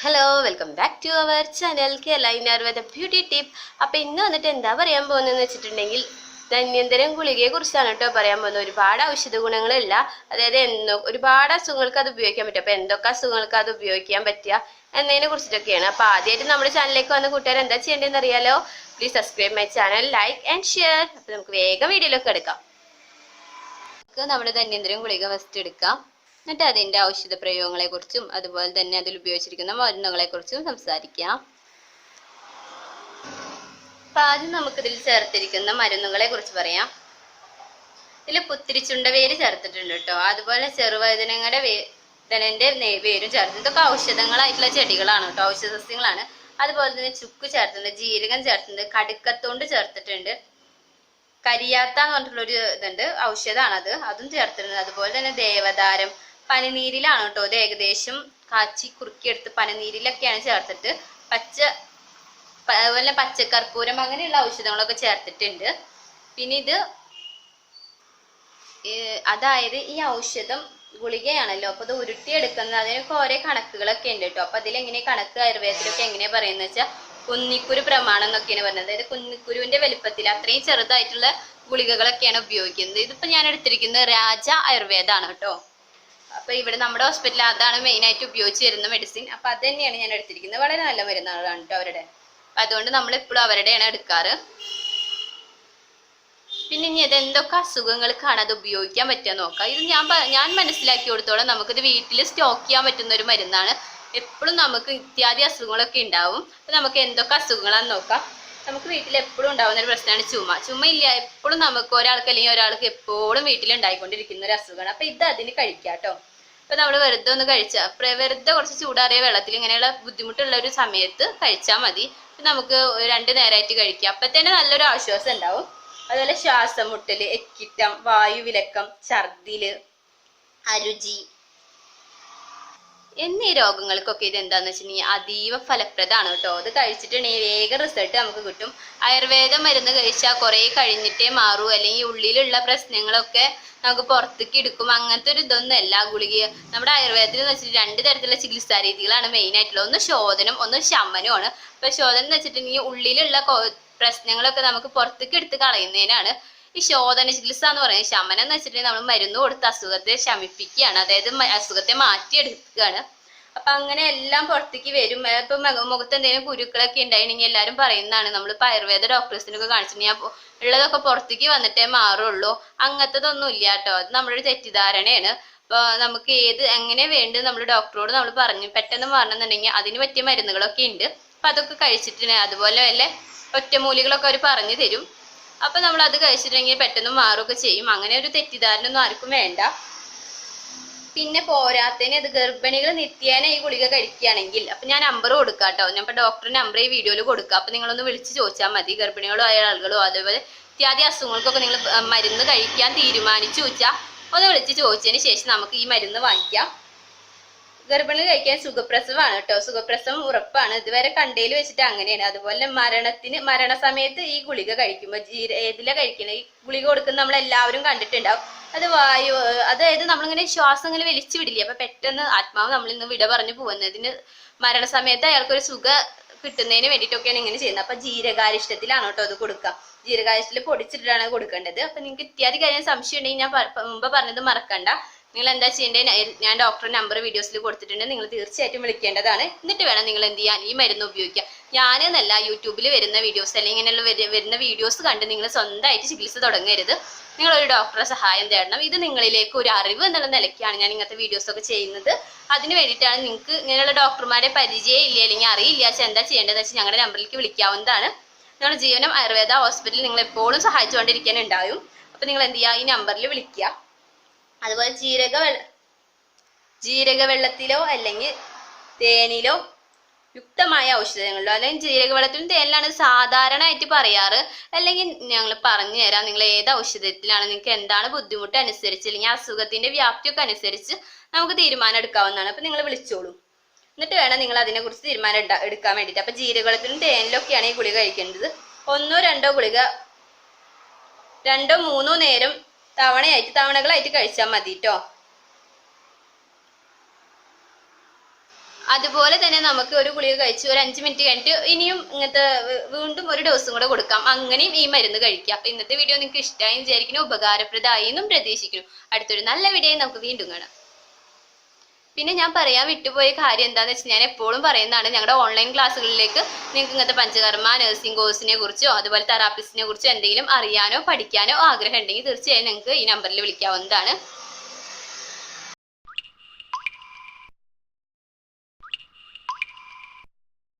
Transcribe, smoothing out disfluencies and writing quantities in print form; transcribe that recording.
Hello welcome back to our channel Ayurveda beauty tip. അപ്പോൾ ഇന്ന് വന്നിട്ട് എന്താ പറയാൻ പോകുന്നതെന്ന് വെച്ചിട്ടുണ്ടെങ്കിൽ ധന്വന്തരം ഗുളികയെ കുറിച്ചാണ് കേട്ടോ പറയാൻ പോകുന്നത്. ഒരുപാട് ഔഷധ ഗുണങ്ങളില്ല, അതായത് ഒരുപാട് അസുഖങ്ങൾക്ക് അത് ഉപയോഗിക്കാൻ പറ്റും. അപ്പോൾ എന്തൊക്കെ അസുഖങ്ങൾക്ക് അത് ഉപയോഗിക്കാൻ പറ്റുക എന്നതിനെ കുറിച്ചിട്ടൊക്കെയാണ്. അപ്പോൾ ആദ്യമായിട്ട് നമ്മുടെ ചാനലിലേക്ക് വന്ന കൂട്ടുകാർ എന്താ ചെയ്യേണ്ടതെന്ന് അറിയാലോ? Please subscribe my channel, like and share. അപ്പോൾ നമുക്ക് വേഗം വീഡിയോയിലൊക്കെ എടുക്കാം. നമ്മുടെ ധന്വന്തരം ഗുളിക ഫസ്റ്റ് എടുക്കാം. എന്നിട്ട് അതിൻ്റെ ഔഷധ പ്രയോഗങ്ങളെ കുറിച്ചും അതുപോലെ തന്നെ അതിൽ ഉപയോഗിച്ചിരിക്കുന്ന മരുന്നുകളെ കുറിച്ചും സംസാരിക്കാം. അപ്പം ആദ്യം നമുക്കിതിൽ ചേർത്തിരിക്കുന്ന മരുന്നുകളെ കുറിച്ച് പറയാം. ഇതിൽ പുത്തിരിച്ചുണ്ടവേര് ചേർത്തിട്ടുണ്ട് കേട്ടോ. അതുപോലെ ചെറുവഴുതനങ്ങളുടെ വേരും ചേർത്ത്. ഇതൊക്കെ ഔഷധങ്ങളായിട്ടുള്ള ചെടികളാണ് കേട്ടോ, ഔഷധ സസ്യങ്ങളാണ്. അതുപോലെ തന്നെ ചുക്ക് ചേർത്തിട്ടുണ്ട്, ജീരകം ചേർത്തിട്ടുണ്ട്, കടുക്കത്തോണ്ട് ചേർത്തിട്ടുണ്ട്, കരിയാത്ത എന്ന് പറഞ്ഞിട്ടുള്ളൊരു ഇതുണ്ട്, ഔഷധമാണത്, അതും ചേർത്തിട്ടുണ്ട്. അതുപോലെ തന്നെ ദേവതാരം പനിനീരിലാണ് കേട്ടോ. ഇത് ഏകദേശം കാച്ചി കുറുക്കിയെടുത്ത് പനിനീരിലൊക്കെയാണ് ചേർത്തിട്ട്. അതുപോലെ പച്ചക്കർപ്പൂരം അങ്ങനെയുള്ള ഔഷധങ്ങളൊക്കെ ചേർത്തിട്ടുണ്ട്. പിന്നെ ഇത് അതായത് ഈ ഔഷധം ഗുളികയാണല്ലോ, അപ്പൊ ഇത് ഉരുട്ടിയെടുക്കുന്നത് അതിനൊക്കെ ഓരോ കണക്കുകളൊക്കെ ഉണ്ട് കേട്ടോ. അപ്പൊ അതിലെങ്ങനെ കണക്ക് ആയുർവേദത്തിലൊക്കെ എങ്ങനെയാ പറയുന്നത് വെച്ചാൽ കുന്നിക്കുരു പ്രമാണം എന്നൊക്കെയാണ് പറയുന്നത്. അതായത് കുന്നിക്കുരുവിന്റെ വലിപ്പത്തിൽ അത്രയും ചെറുതായിട്ടുള്ള ഗുളികകളൊക്കെയാണ് ഉപയോഗിക്കുന്നത്. ഇതിപ്പോ ഞാൻ എടുത്തിരിക്കുന്നത് രാജ ആയുർവേദ ആണ് കേട്ടോ. അപ്പൊ ഇവിടെ നമ്മുടെ ഹോസ്പിറ്റലിൽ അതാണ് മെയിൻ ആയിട്ട് ഉപയോഗിച്ച് വരുന്ന മെഡിസിൻ. അപ്പൊ അത് തന്നെയാണ് ഞാൻ എടുത്തിരിക്കുന്നത്. വളരെ നല്ല മരുന്നുകളാണ് കേട്ടോ അവരുടെ. അപ്പൊ അതുകൊണ്ട് നമ്മൾ എപ്പോഴും അവരുടെയാണ് എടുക്കാറ്. പിന്നെ ഇനി ഇത് എന്തൊക്കെ അസുഖങ്ങൾക്കാണ് അത് ഉപയോഗിക്കാൻ പറ്റുക നോക്കാം. ഇത് ഞാൻ മനസ്സിലാക്കി കൊടുത്തോളം നമുക്കിത് വീട്ടിൽ സ്റ്റോക്ക് ചെയ്യാൻ പറ്റുന്ന ഒരു മരുന്നാണ്. എപ്പോഴും നമുക്ക് ഇത്യാദി അസുഖങ്ങളൊക്കെ ഉണ്ടാവും. അപ്പൊ നമുക്ക് എന്തൊക്കെ അസുഖങ്ങളാന്ന് നോക്കാം. നമുക്ക് വീട്ടിൽ എപ്പോഴും ഉണ്ടാവുന്ന ഒരു പ്രശ്നമാണ് ചുമ ഇല്ല, എപ്പോഴും നമുക്ക് ഒരാൾക്ക് അല്ലെങ്കിൽ ഒരാൾക്ക് എപ്പോഴും വീട്ടിൽ ഉണ്ടായിക്കൊണ്ടിരിക്കുന്ന ഒരു അസുഖമാണ്. അപ്പൊ ഇത് അതിന് കഴിക്കാം കേട്ടോ. അപ്പൊ നമ്മൾ വെറുതെ ഒന്ന് കഴിച്ചാൽ, വെറുതെ കുറച്ച് ചൂടാറിയ വെള്ളത്തിൽ ഇങ്ങനെയുള്ള ബുദ്ധിമുട്ടുള്ള ഒരു സമയത്ത് കഴിച്ചാൽ മതി. നമുക്ക് 2 നേരമായിട്ട് കഴിക്കാം. അപ്പൊ തന്നെ നല്ലൊരു ആശ്വാസം ഉണ്ടാവും. അതുപോലെ ശ്വാസം മുട്ടല്, എക്കിട്ടം, വായുവിലക്കം, ഛർദില്, അരുചി എന്നീ രോഗങ്ങൾക്കൊക്കെ ഇത് എന്താന്ന് വെച്ചിട്ടുണ്ടെങ്കിൽ അതീവ ഫലപ്രദമാണ് കേട്ടോ. അത് കഴിച്ചിട്ടുണ്ടെങ്കിൽ വേഗം റിസൾട്ട് നമുക്ക് കിട്ടും. ആയുർവേദ മരുന്ന് കഴിച്ചാൽ കുറെ കഴിഞ്ഞിട്ടേ മാറൂ, അല്ലെങ്കിൽ ഉള്ളിലുള്ള പ്രശ്നങ്ങളൊക്കെ നമുക്ക് പുറത്തേക്ക് എടുക്കും. അങ്ങനത്തെ ഒരു ഇതൊന്നും അല്ല ഗുളിക. നമ്മുടെ ആയുർവേദത്തിൽ എന്ന് വെച്ചിട്ട് 2 തരത്തിലുള്ള ചികിത്സാ രീതികളാണ് മെയിൻ ആയിട്ടുള്ളത്. ഒന്ന് ശോധനം, ഒന്ന് ശമനമാണ്. അപ്പൊ ശോധനം എന്ന് വെച്ചിട്ടുണ്ടെങ്കിൽ ഉള്ളിലുള്ള പ്രശ്നങ്ങളൊക്കെ നമുക്ക് പുറത്തേക്ക് എടുത്ത് കളയുന്നതിനാണ് ഈ ശോധന ചികിത്സ എന്ന് പറയുന്നത്. ശമനം എന്ന് വെച്ചിട്ടുണ്ടെങ്കിൽ നമ്മൾ മരുന്ന് കൊടുത്ത് അസുഖത്തെ ശമിപ്പിക്കുകയാണ്, അതായത് അസുഖത്തെ മാറ്റിയെടുക്കുകയാണ്. അപ്പൊ അങ്ങനെ എല്ലാം പുറത്തേക്ക് വരും. ഇപ്പൊ മുഖത്ത് എന്തെങ്കിലും കുരുക്കളൊക്കെ ഉണ്ടായിരുന്നെങ്കിൽ എല്ലാവരും പറയുന്നതാണ്, നമ്മളിപ്പോ ആയുർവേദ ഡോക്ടേഴ്സിനൊക്കെ കാണിച്ചിട്ടുണ്ടെങ്കിൽ ഉള്ളതൊക്കെ പുറത്തേക്ക് വന്നിട്ടേ മാറുള്ളൂ. അങ്ങനത്തതൊന്നും ഇല്ല കേട്ടോ. അത് നമ്മളൊരു തെറ്റിദ്ധാരണയാണ്. അപ്പൊ നമുക്ക് എങ്ങനെ വേണ്ടത് നമ്മൾ ഡോക്ടറോട് നമ്മൾ പറഞ്ഞു പെട്ടെന്ന് മാറണമെന്നുണ്ടെങ്കിൽ അതിന് പറ്റിയ മരുന്നുകളൊക്കെ ഉണ്ട്. അപ്പൊ അതൊക്കെ കഴിച്ചിട്ടുണ്ട്. അതുപോലെ വല്ല ഒറ്റമൂലികളൊക്കെ അവർ പറഞ്ഞു തരും. അപ്പൊ നമ്മൾ അത് കഴിച്ചിട്ടുണ്ടെങ്കിൽ പെട്ടെന്ന് മാറുകയൊക്കെ ചെയ്യും. അങ്ങനെ ഒരു തെറ്റിദ്ധാരണ ഒന്നും ആർക്കും വേണ്ട. പിന്നെ പോരാത്തതിന് അത് ഗർഭിണികൾ നിത്യേന ഈ ഗുളിക കഴിക്കുകയാണെങ്കിൽ, അപ്പൊ ഞാൻ നമ്പർ കൊടുക്കാം കേട്ടോ. ഞാൻ ഇപ്പൊ ഡോക്ടറുടെ നമ്പർ ഈ വീഡിയോയിൽ കൊടുക്കാം. അപ്പൊ നിങ്ങളൊന്ന് വിളിച്ച് ചോദിച്ചാൽ മതി. ഗർഭിണികളോ ആയ ആളുകളോ അതേപോലെ ഇത്യാദി അസുഖങ്ങൾക്കൊക്കെ നിങ്ങൾ മരുന്ന് കഴിക്കാൻ തീരുമാനിച്ചു വെച്ചാൽ ഒന്ന് വിളിച്ച് ചോദിച്ചതിന് ശേഷം നമുക്ക് ഈ മരുന്ന് വാങ്ങിക്കാം. ഗർഭിണി കഴിക്കാൻ സുഖപ്രസവമാണ് കേട്ടോ. സുഖപ്രസവം ഉറപ്പാണ്. ഇതുവരെ കണ്ടതിൽ വെച്ചിട്ട് അങ്ങനെയാണ്. അതുപോലെ മരണസമയത്ത് ഈ ഗുളിക കഴിക്കുമ്പോൾ ഏതിലാ കഴിക്കണേ, ഈ ഗുളിക കൊടുക്കുന്ന നമ്മൾ എല്ലാവരും കണ്ടിട്ടുണ്ടാവും. അത് അതായത് നമ്മളിങ്ങനെ ശ്വാസം ഇങ്ങനെ വലിച്ചു വിടില്ലേ, അപ്പൊ പെട്ടെന്ന് ആത്മാവ് നമ്മളിൽ നിന്ന് വിട പറഞ്ഞു പോകുന്നതിന് മരണസമയത്ത് അയാൾക്കൊരു കിട്ടുന്നതിന് വേണ്ടിയിട്ടൊക്കെയാണ് ഇങ്ങനെ ചെയ്യുന്നത്. അപ്പൊ ജീരകാരിഷ്ടത്തിലാണ് കേട്ടോ അത് കൊടുക്കുക. ജീരകാരിഷ്ടത്തിൽ പൊടിച്ചിട്ടാണ് കൊടുക്കേണ്ടത്. അപ്പൊ നിങ്ങൾക്ക് ഇത്യാദി കാര്യം സംശയം ഉണ്ടെങ്കിൽ ഞാൻ മുമ്പ് പറഞ്ഞത് മറക്കണ്ട. നിങ്ങൾ എന്താ ചെയ്യേണ്ടത്, ഞാൻ ഡോക്ടറുടെ നമ്പർ വീഡിയോസിൽ കൊടുത്തിട്ടുണ്ട്. നിങ്ങൾ തീർച്ചയായിട്ടും വിളിക്കേണ്ടതാണ്. എന്നിട്ട് വേണം നിങ്ങൾ എന്ത് ചെയ്യാൻ, ഈ മരുന്ന് ഉപയോഗിക്കുക. ഞാനെന്നല്ല, യൂട്യൂബിൽ വരുന്ന വീഡിയോസ് അല്ലെങ്കിൽ ഇങ്ങനെയുള്ള വരുന്ന വീഡിയോസ് കണ്ട് നിങ്ങൾ സ്വന്തമായിട്ട് ചികിത്സ തുടങ്ങരുത്. നിങ്ങളൊരു ഡോക്ടറെ സഹായം തേടണം. ഇത് നിങ്ങളിലേക്ക് ഒരു അറിവ് എന്നുള്ള നിലയ്ക്കാണ് ഞാൻ ഇങ്ങനത്തെ വീഡിയോസ് ഒക്കെ ചെയ്യുന്നത്. അതിന് വേണ്ടിയിട്ടാണ്. നിങ്ങൾക്ക് ഇങ്ങനെയുള്ള ഡോക്ടർമാരെ പരിചയം ഇല്ല അല്ലെങ്കിൽ അറിയില്ല വെച്ചാൽ എന്താ ചെയ്യേണ്ടതെന്ന് വെച്ചാൽ ഞങ്ങളുടെ നമ്പറിലേക്ക് വിളിക്കാവുന്നതാണ്. ഞങ്ങളുടെ ജീവനം ആയുർവേദ ഹോസ്പിറ്റലിൽ നിങ്ങൾ എപ്പോഴും സഹായിച്ചുകൊണ്ടിരിക്കാനുണ്ടാവും. അപ്പൊ നിങ്ങൾ എന്ത് ചെയ്യുക, ഈ നമ്പറിൽ വിളിക്കുക. അതുപോലെ ജീരകവെള്ളത്തിലോ അല്ലെങ്കിൽ തേനിലോ യുക്തമായ ഔഷധങ്ങളിലോ, അല്ലെങ്കിൽ ജീരകവെള്ളത്തിലും തേനിലാണ് സാധാരണയായിട്ട് പറയാറ്. അല്ലെങ്കിൽ ഞങ്ങൾ പറഞ്ഞു തരാം നിങ്ങൾ ഏത് ഔഷധത്തിലാണ്, നിങ്ങൾക്ക് എന്താണ് ബുദ്ധിമുട്ട് അനുസരിച്ച് അല്ലെങ്കിൽ അസുഖത്തിന്റെ വ്യാപ്തിയൊക്കെ അനുസരിച്ച് നമുക്ക് തീരുമാനം എടുക്കാവുന്നതാണ്. അപ്പൊ നിങ്ങൾ വിളിച്ചോളൂ. എന്നിട്ട് വേണം നിങ്ങൾ അതിനെക്കുറിച്ച് തീരുമാനം എടുക്കാൻ വേണ്ടിയിട്ട്. അപ്പൊ ജീരകവെള്ളത്തിലും തേനിലൊക്കെയാണ് ഈ ഗുളിക കഴിക്കേണ്ടത്. 1 2 ഗുളിക 2 3 നേരം തവണകളായിട്ട് കഴിച്ചാൽ മതി കേട്ടോ. അതുപോലെ തന്നെ നമുക്ക് ഒരു ഗുളിക കഴിച്ച് ഒരു 5 മിനിറ്റ് കഴിഞ്ഞിട്ട് ഇനിയും ഇങ്ങനത്തെ വീണ്ടും ഒരു ഡോസും കൂടെ കൊടുക്കാം. അങ്ങനെയും ഈ മരുന്ന് കഴിക്കാം. അപ്പൊ ഇന്നത്തെ വീഡിയോ നിങ്ങൾക്ക് ഇഷ്ടമായി വിചാരിക്കുന്നു, ഉപകാരപ്രദമായി എന്നും പ്രതീക്ഷിക്കുന്നു. അടുത്തൊരു നല്ല വീഡിയോ നമുക്ക് വീണ്ടും കാണാം. പിന്നെ ഞാൻ പറയാൻ വിട്ടുപോയ കാര്യം എന്താണെന്ന് വെച്ചാൽ, ഞാൻ എപ്പോഴും പറയുന്നതാണ്, ഞങ്ങളുടെ ഓൺലൈൻ ക്ലാസ്സുകളിലേക്ക് നിങ്ങൾക്ക് ഇങ്ങനത്തെ പഞ്ചകർമ്മ നഴ്സിംഗ് കോഴ്സിനെ കുറിച്ചോ അതുപോലെ തെറാപ്പിസ്റ്റിനെ കുറിച്ചോ എന്തെങ്കിലും അറിയാനോ പഠിക്കാനോ ആഗ്രഹം ഉണ്ടെങ്കിൽ തീർച്ചയായും നിങ്ങൾക്ക് ഈ നമ്പറിൽ വിളിക്കാവുന്നതാണ്.